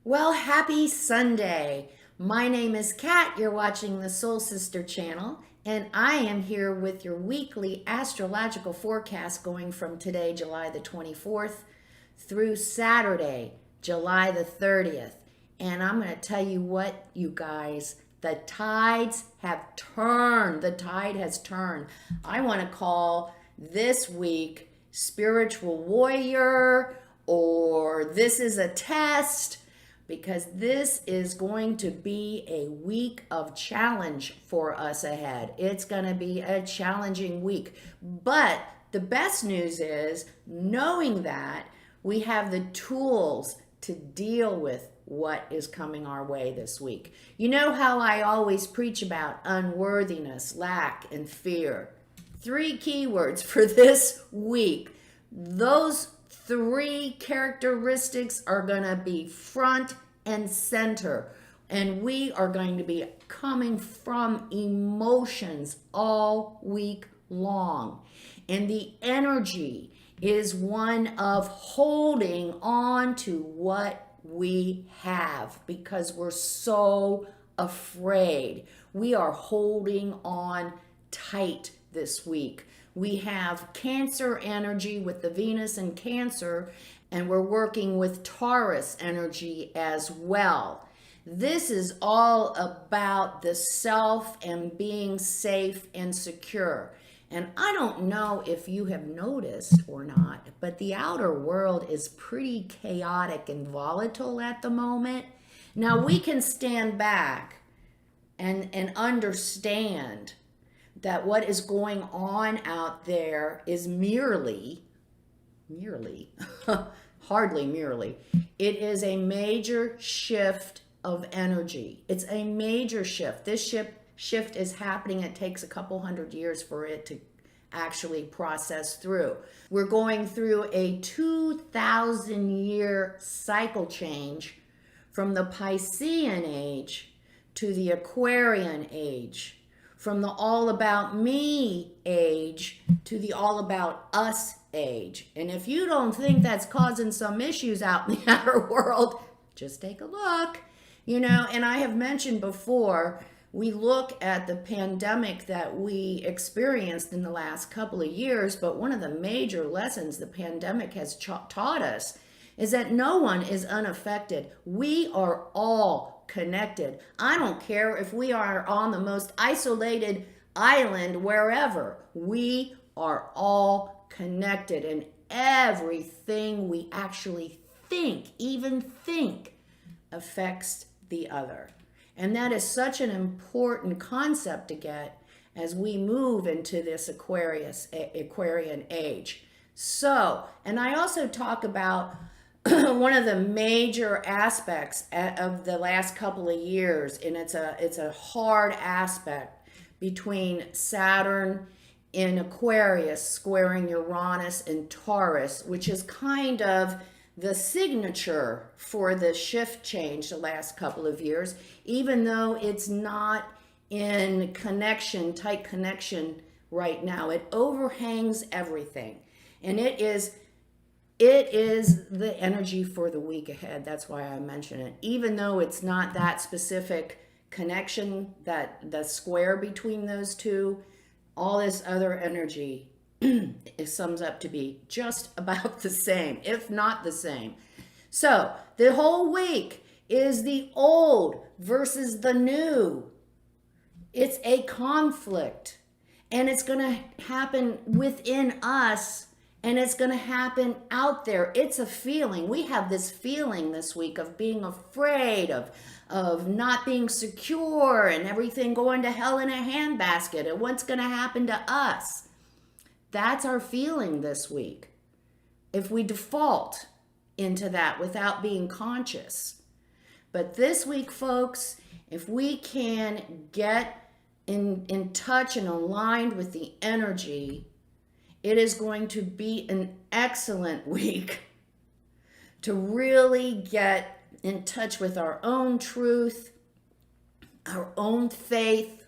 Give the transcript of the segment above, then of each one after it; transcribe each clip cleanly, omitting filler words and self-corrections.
Well, happy Sunday. My name is Kat. You're watching the Soul Sister channel, and I am here with your weekly astrological forecast going from today, July the 24th, through Saturday, July the 30th. And I'm going to tell you what, you guys, the tides have turned. The tide has turned. I want to call this week Spiritual Warrior, or This is a Test, because this is going to be a week of challenge for us ahead. It's going to be a challenging week. But the best news is, knowing that, we have the tools to deal with what is coming our way this week. You know how I always preach about unworthiness, lack, and fear. 3 keywords for this week. Those 3 characteristics are going to be front and center, and we are going to be coming from emotions all week long, and the energy is one of holding on to what we have because we're so afraid. We are holding on tight this week. We have Cancer energy with the Venus in Cancer, and we're working with Taurus energy as well. This is all about the self and being safe and secure. And I don't know if you have noticed or not, but the outer world is pretty chaotic and volatile at the moment. Now we can stand back and understand that what is going on out there is merely, hardly merely, it is a major shift of energy. It's a major shift. This shift is happening. It takes a couple hundred years for it to actually process through. We're going through a 2,000-year cycle change from the Piscean age to the Aquarian age, from the all about me age to the all about us age. And if you don't think that's causing some issues out in the outer world, just take a look. And I have mentioned before, we look at the pandemic that we experienced in the last couple of years, but one of the major lessons the pandemic has taught us is that no one is unaffected. We are all connected. I don't care if we are on the most isolated island, wherever. We are all connected, and everything we actually even think, affects the other. And that is such an important concept to get as we move into this Aquarian age. So, and I also talk about one of the major aspects of the last couple of years, and it's a hard aspect between Saturn in Aquarius squaring Uranus and Taurus, which is kind of the signature for the shift change the last couple of years, even though it's not in tight connection right now. It overhangs everything, and it is the energy for the week ahead. That's why I mention it. Even though it's not that specific connection, that the square between those two, all this other energy, it sums up to be just about the same, if not the same. So the whole week is the old versus the new. It's a conflict, and it's going to happen within us, and it's going to happen out there. It's a feeling. We have this feeling this week of being afraid, of not being secure, and everything going to hell in a handbasket, and what's going to happen to us. That's our feeling this week, if we default into that without being conscious. But this week, folks, if we can get in touch and aligned with the energy, it is going to be an excellent week to really get in touch with our own truth, our own faith.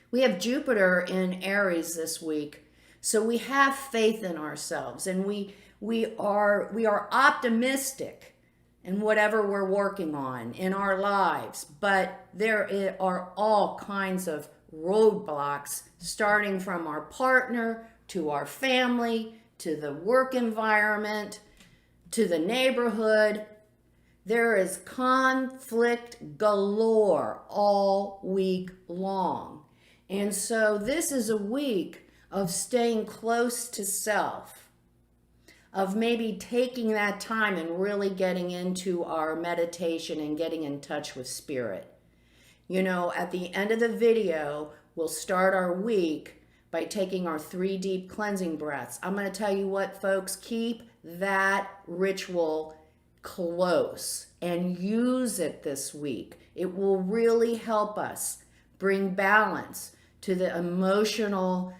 We have Jupiter in Aries this week, so we have faith in ourselves, and we are optimistic and whatever we're working on in our lives. But there are all kinds of roadblocks, starting from our partner to our family to the work environment to the neighborhood. There is conflict galore all week long. And so this is a week of staying close to self, of maybe taking that time and really getting into our meditation and getting in touch with spirit. You know, at the end of the video, we'll start our week by taking our 3 deep cleansing breaths. I'm going to tell you what, folks, keep that ritual close and use it this week. It will really help us bring balance to the emotional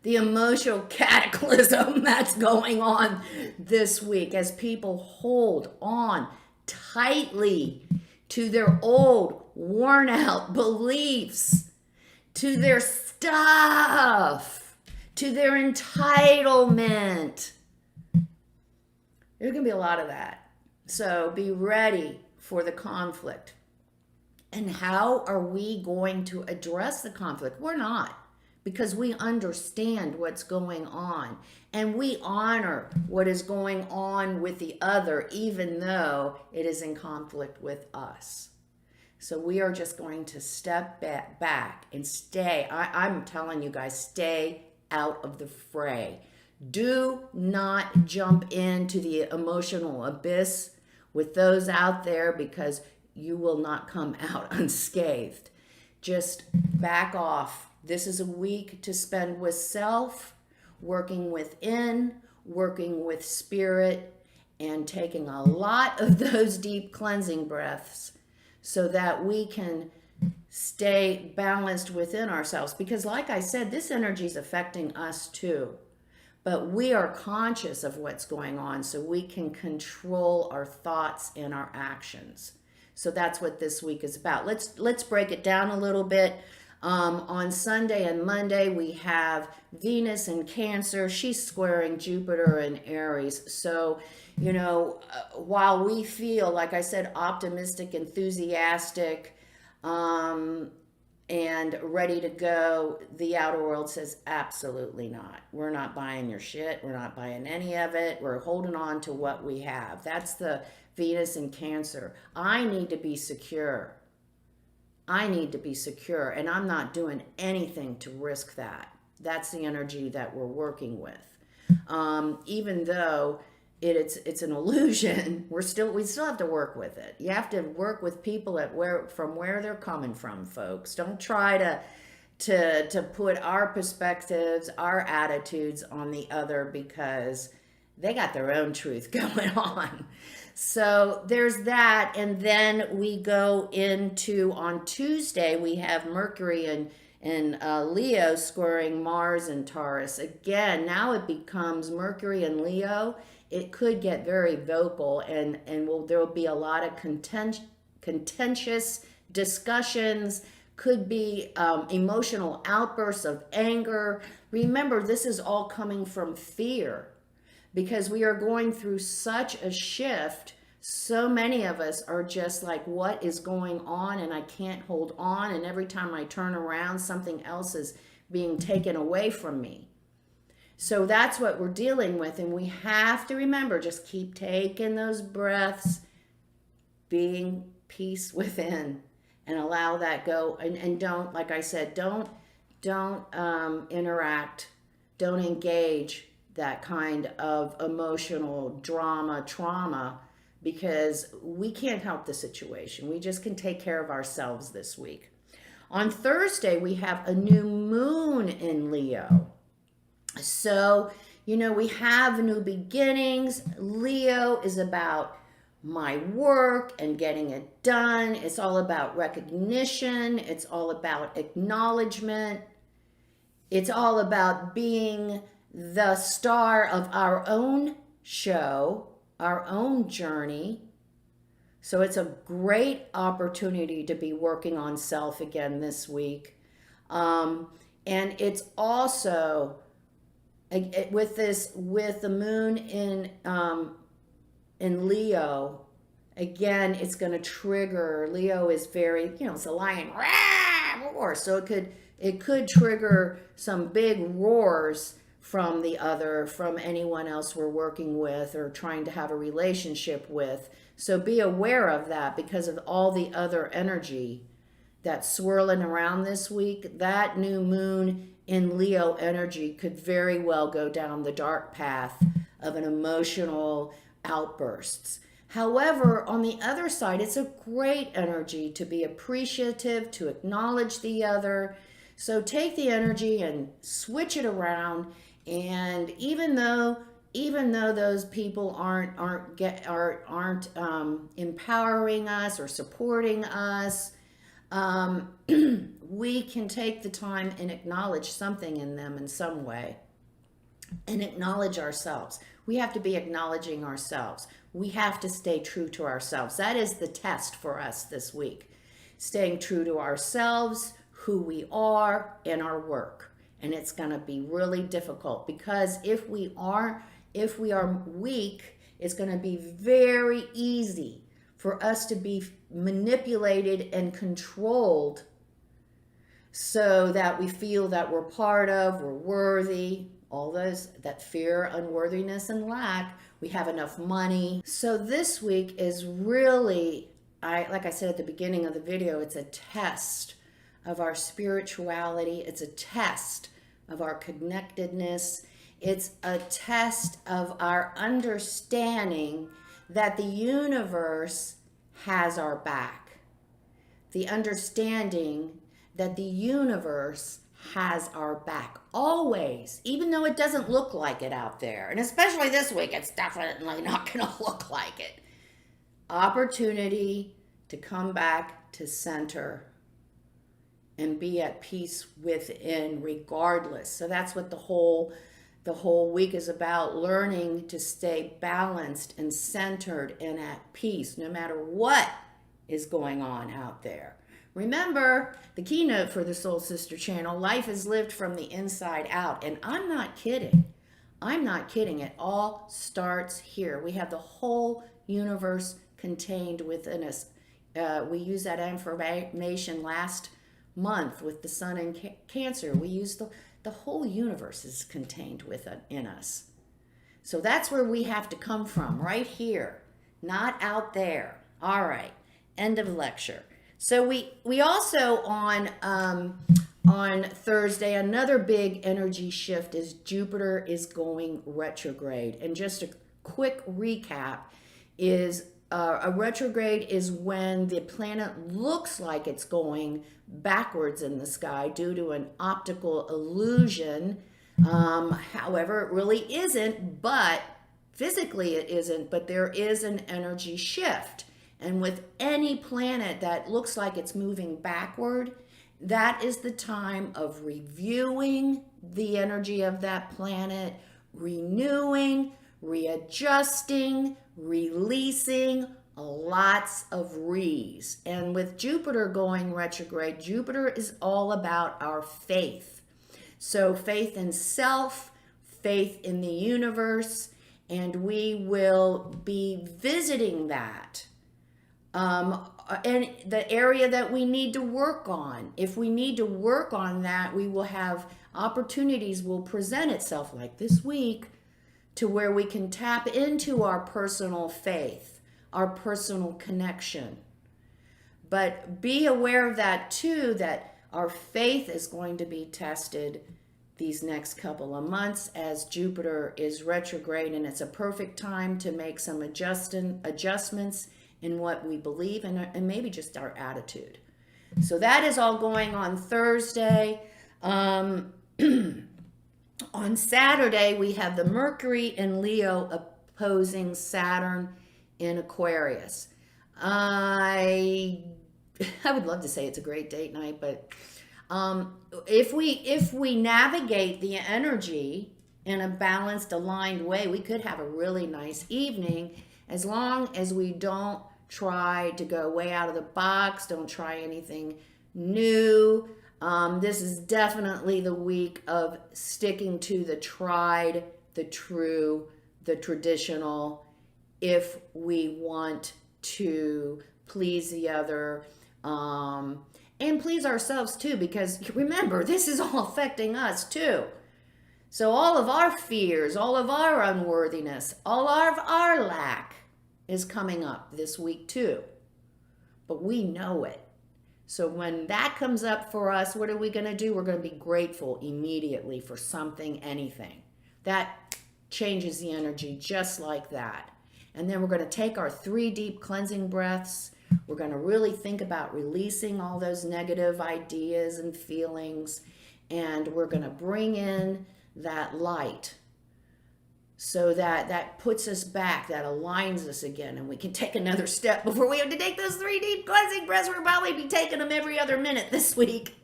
the emotional cataclysm that's going on this week as people hold on tightly to their old worn out beliefs, to their stuff, to their entitlement. There's going to be a lot of that. So be ready for the conflict. And how are we going to address the conflict? We're not, because we understand what's going on and we honor what is going on with the other, even though it is in conflict with us. So we are just going to step back and stay. I'm telling you guys, stay out of the fray. Do not jump into the emotional abyss with those out there, because you will not come out unscathed. Just back off. This is a week to spend with self, working within, working with spirit, and taking a lot of those deep cleansing breaths so that we can stay balanced within ourselves. Because like I said, this energy is affecting us too. But we are conscious of what's going on so we can control our thoughts and our actions. So that's what this week is about. Let's break it down a little bit. On Sunday and Monday, we have Venus in Cancer. She's squaring Jupiter in Aries. So, you know, while we feel, like I said, optimistic, enthusiastic, and ready to go, the outer world says absolutely not. We're not buying your shit. We're not buying any of it. We're holding on to what we have. That's the Venus in Cancer. I need to be secure. I need to be secure, and I'm not doing anything to risk that. That's the energy that we're working with. Even though it's an illusion, we still have to work with it. You have to work with people from where they're coming from, folks. Don't try to put our perspectives, our attitudes on the other, because they got their own truth going on. So there's that. And then we go into, on Tuesday, we have Mercury in Leo squaring Mars and Taurus. Again, now it becomes Mercury and Leo. It could get very vocal, and there will be a lot of contentious discussions, could be emotional outbursts of anger. Remember, this is all coming from fear, because we are going through such a shift. So many of us are just like, what is going on? And I can't hold on. And every time I turn around, something else is being taken away from me. So that's what we're dealing with. And we have to remember, just keep taking those breaths, being peace within, and allow that go. And don't, like I said, don't interact, don't engage that kind of emotional trauma, because we can't help the situation. We just can take care of ourselves this week. On Thursday, we have a new moon in Leo. So, you know, we have new beginnings. Leo is about my work and getting it done. It's all about recognition. It's all about acknowledgement. It's all about being the star of our own show, our own journey. So it's a great opportunity to be working on self again this week. And it's also with the moon in in Leo, again, it's going to trigger. Leo is very, it's a lion roar, so it could trigger some big roars from anyone else we're working with or trying to have a relationship with. So be aware of that, because of all the other energy that's swirling around this week. That new moon in Leo energy could very well go down the dark path of an emotional outbursts. However, on the other side, it's a great energy to be appreciative, to acknowledge the other. So take the energy and switch it around. And even though those people aren't empowering us or supporting us, we can take the time and acknowledge something in them in some way, and acknowledge ourselves. We have to be acknowledging ourselves. We have to stay true to ourselves. That is the test for us this week. Staying true to ourselves, who we are, and our work. And it's going to be really difficult, because if we are weak, it's going to be very easy for us to be manipulated and controlled, so that we feel that we're part of, we're worthy, all those, that fear, unworthiness, and lack. We have enough money. So this week is really, like I said at the beginning of the video, it's a test of our spirituality. It's a test of our connectedness. It's a test of our understanding that the universe has our back. The understanding that the universe has our back always, even though it doesn't look like it out there. And especially this week, it's definitely not going to look like it. Opportunity to come back to center and be at peace within regardless. So that's what the whole week is about, learning to stay balanced and centered and at peace no matter what is going on out there. Remember, the keynote for the Soul Sister channel, life is lived from the inside out. And I'm not kidding. I'm not kidding. It all starts here. We have the whole universe contained within us. We used that information last month with the sun and Cancer. We used the whole universe is contained within us. So that's where we have to come from, right here, not out there. All right, end of lecture. So we also on Thursday, another big energy shift is Jupiter is going retrograde. And just a quick recap is a retrograde is when the planet looks like it's going backwards in the sky due to an optical illusion. However, it really isn't, but physically it isn't, but there is an energy shift. And with any planet that looks like it's moving backward, that is the time of reviewing the energy of that planet, renewing, readjusting, releasing, lots of re's. And with Jupiter going retrograde, Jupiter is all about our faith. So faith in self, faith in the universe, and we will be visiting that. And the area that we need to work on. If we need to work on that, we will have opportunities will present itself like this week to where we can tap into our personal faith, our personal connection. But be aware of that too, that our faith is going to be tested these next couple of months as Jupiter is retrograde, and it's a perfect time to make some adjustments in what we believe and maybe just our attitude. So that is all going on Thursday. On Saturday, we have the Mercury in Leo opposing Saturn in Aquarius. I would love to say it's a great date night, but if we navigate the energy in a balanced, aligned way, we could have a really nice evening, as long as we don't try to go way out of the box, don't try anything new. This is definitely the week of sticking to the tried, the true, the traditional. if we want to please the other, and please ourselves too, because remember, this is all affecting us too. So all of our fears, all of our unworthiness, all of our lack is coming up this week too. But we know it. So when that comes up for us, what are we going to do? We're going to be grateful immediately for something, anything. That changes the energy just like that. And then we're going to take our 3 deep cleansing breaths. We're going to really think about releasing all those negative ideas and feelings. And we're going to bring in that light, so that puts us back, that aligns us again, and we can take another step before we have to take those 3 deep cleansing breaths. We'll probably be taking them every other minute this week.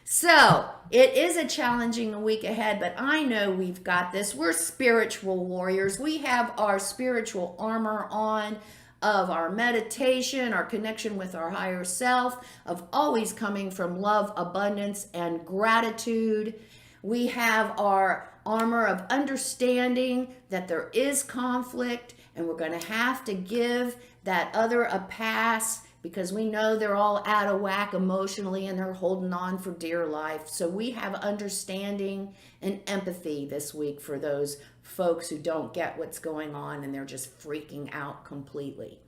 So it is a challenging week ahead, but I know we've got this. We're spiritual warriors. We have our spiritual armor on of our meditation, our connection with our higher self, of always coming from love, abundance, and gratitude. We have our armor of understanding that there is conflict, and we're going to have to give that other a pass because we know they're all out of whack emotionally and they're holding on for dear life. So we have understanding and empathy this week for those folks who don't get what's going on and they're just freaking out completely.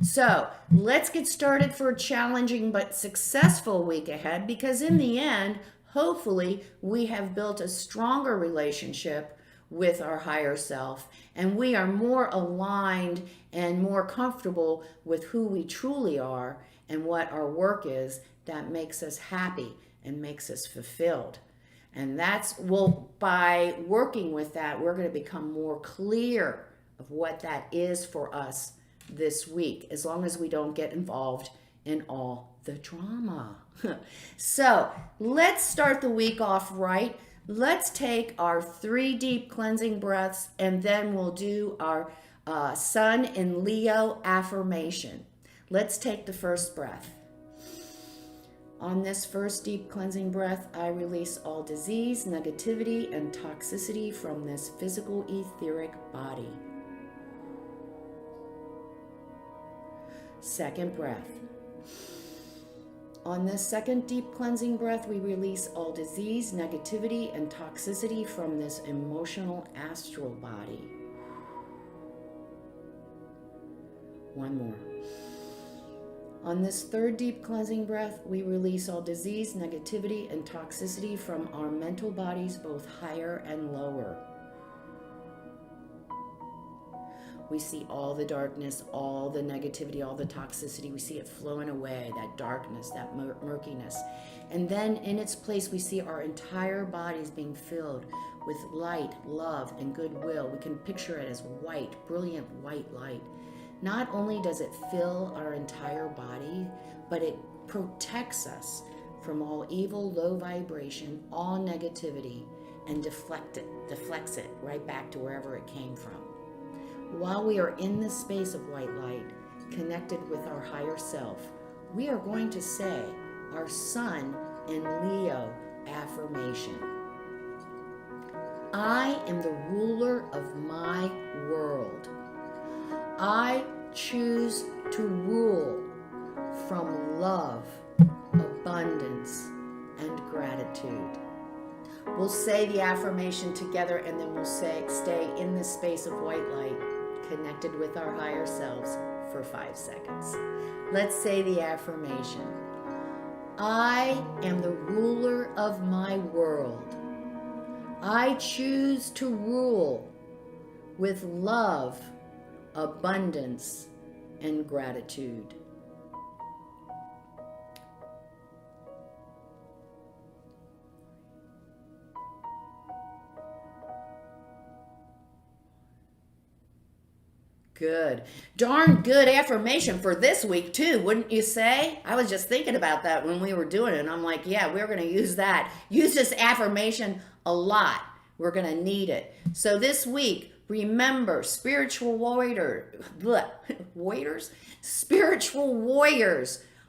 So let's get started for a challenging but successful week ahead, because in the end, hopefully, we have built a stronger relationship with our higher self, and we are more aligned and more comfortable with who we truly are and what our work is that makes us happy and makes us fulfilled. And by working with that, we're going to become more clear of what that is for us this week, as long as we don't get involved in all the drama. So let's start the week off right. Let's take our 3 deep cleansing breaths, and then we'll do our Sun in Leo affirmation. Let's take the first breath. On this first deep cleansing breath, I release all disease, negativity, and toxicity from this physical etheric body. Second breath. On this second deep cleansing breath, we release all disease, negativity, and toxicity from this emotional astral body. One more. On this third deep cleansing breath, we release all disease, negativity, and toxicity from our mental bodies, both higher and lower. We see all the darkness, all the negativity, all the toxicity. We see it flowing away, that darkness, that murkiness. And then in its place, we see our entire bodies being filled with light, love, and goodwill. We can picture it as white, brilliant white light. Not only does it fill our entire body, but it protects us from all evil, low vibration, all negativity, and deflects it right back to wherever it came from. While we are in this space of white light, connected with our higher self, we are going to say our Sun in Leo affirmation. I am the ruler of my world. I choose to rule from love, abundance, and gratitude. We'll say the affirmation together, and then we'll stay in this space of white light, connected with our higher selves for 5 seconds. Let's say the affirmation. I am the ruler of my world. I choose to rule with love, abundance, and gratitude. Good. Darn good affirmation for this week too, wouldn't you say? I was just thinking about that when we were doing it, and I'm like, yeah, we're going to use that. Use this affirmation a lot. We're going to need it. So this week, remember, spiritual warriors,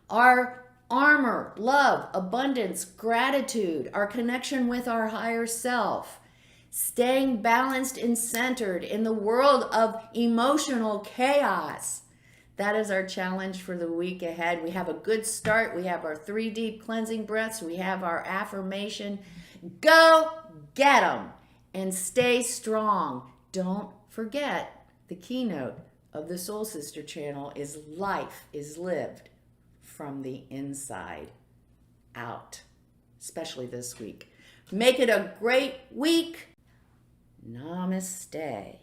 our armor, love, abundance, gratitude, our connection with our higher self. staying balanced and centered in the world of emotional chaos. That is our challenge for the week ahead. We have a good start. We have our 3 deep cleansing breaths. We have our affirmation. Go get them and stay strong. Don't forget the keynote of the Soul Sister channel is life is lived from the inside out, especially this week. Make it a great week. Namaste.